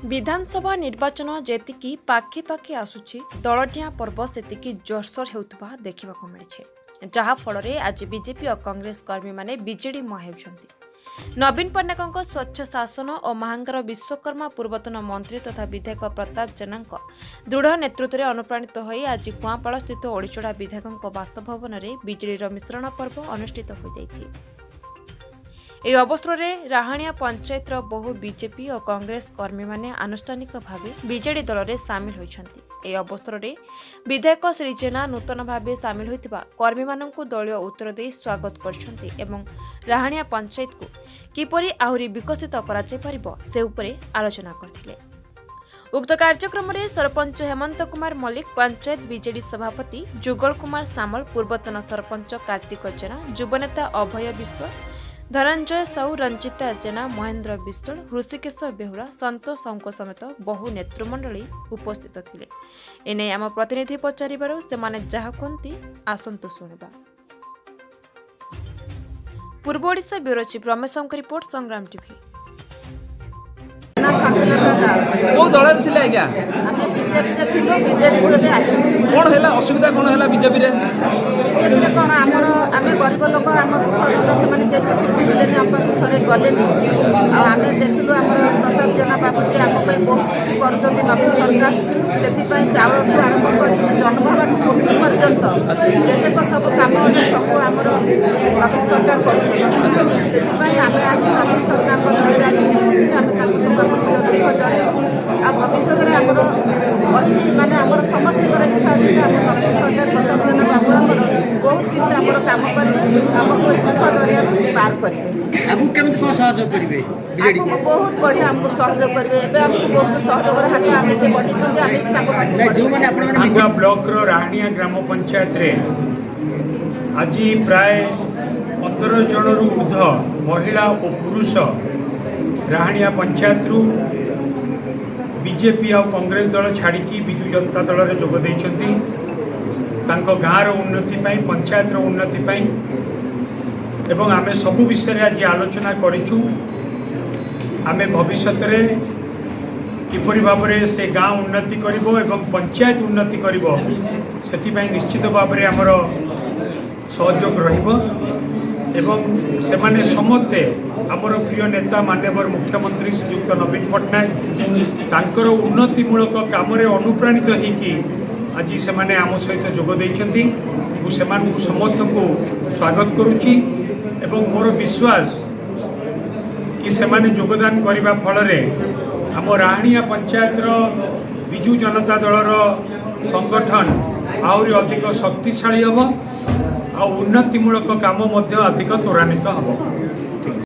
विधानसभा निर्वाचन जेतिकी पाखे पाखे आसुची दलटिया पर्व सेतिकी जोरसोर हेउतबा देखिबाको मिलिछे जहा फଳରେ आज बीजेपी और कांग्रेस कर्मी माने बीजेडी मुहां हेउछंती। नवीन पट्टनायक स्वच्छ शासन और महांगार विश्वकर्मा पूर्वतन मंत्री तथा विधायक प्रताप जेना दृढ़ नेतृत्व में अनुप्राणित होई आज कुआपाड़ स्थित ओडिचोड़ा विधायक बासभवन में बीजेडी मिश्रण पर्व अनुष्ठित हो जाइछि। এই অবসরে রাহাণিয়া পঞ্চায়েতৰ বহু বিজেপি और कांग्रेस कर्मी माने आनुष्ठानिक भाव बीजेडी दल में सामिल होइछंती। এই অবসরে विधायक श्री जेना नूतन भाव सामिल होइतिबा कर्मी माननकु दलीय उत्तर दे स्वागत करछंती एवं राहाणिया पंचायत को किपरि आहुरी विकसित करा जाय परिबो से उपरे आलोचना करथिले। उक्त कार्यक्रम में सरपंच हेमंत कुमार मल्लिक, पंचायत बीजेडी सभापति जुगल कुमार सामल, पूर्वतन सरपंच कार्तिक जेना, युवनेता अभय विश्व, धनंजय साहू, रंजिता जेना, महेंद्र विश्वल, ऋषिकेश बेहुरा, संतोष साहू समेत बहु नेतृमंडली उपस्थित थिले। एने आम प्रतिनिधि पचारिबारु सेमाने जाहा कहंती आसंतु सुनिबा। पूर्व Odisha bureau chief Ramesh Sahu report, संग्राम टीवी। को दल रे आज्ञा आमे बीजेपी रे थिलो, बीजेडी को भी आसी कोन हैला असुविधा कोन हैला बीजेपी रे कोन हमर आमे गरीब लोक हम दुख से माने के किछि बुझिलेनी हम थरे गलेनी आ आमे देखिलु हमर प्रताप जेना बाबूजी हम पे बहुत किछि करजंती नवीन सरकार सेति पय चावल को आरंभ करी जनभावन मुक्ति पर्यंत जेते को सब काम अछि सब हमर नवीन सरकार करछ। सेति पय आमे आज नवीन सरकार को धरे आज मिसिकरी आमे ताको सब दुख जणे आ भविष्य में आमर अच्छी माने आमर समस्त इच्छा अच्छी आम नवीन सरकार प्रताप जेना बाबू आमर बहुत किसी आमर काम करेंगे, आमको दुख दरिया पार करेंगे, आमको बहुत बढ़िया आमको सहयोग करेंगे। एवं आमको बहुत सहयोग हाथ आम से बढ़ी ब्लॉक राहाणिया ग्राम पंचायत रे आज प्राय 15 जन ऊर्ध महिला और पुरुष राहाणिया पंचायत रु बीजेपी और कांग्रेस दल छाड़ी विजु जनता दल में जोग देइछंती। तांको गाँव उन्नति पाई, पंचायत उन्नति पाई एवं आमे सबु विषय आज आलोचना करिछु। आमे भविष्य में किपरि भाव में से गाँव उन्नति करिबो एवं पंचायत उन्नति करिबो सेति पाई निश्चित भाव में आमर सहयोग रहिबो एवं सेमाने समस्ते आमर प्रिय नेता माननीय मुख्यमंत्री श्रीयुक्त नवीन पट्टनायक तांकर उन्नतिमूलक काम अनुप्राणित होइकि आज सेमाने आम सहित जोग देइछंती। सेमानकु समस्त को स्वागत करुछि एवं मोर विश्वास कि सेमाने योगदान करिबा फलरे आम राहाणिया पंचायतर विजु जनता दलर संगठन आहुरी अधिक शक्तिशाली हब आ उन्नतिमूलक काम अधिक त्वरान्वित हब।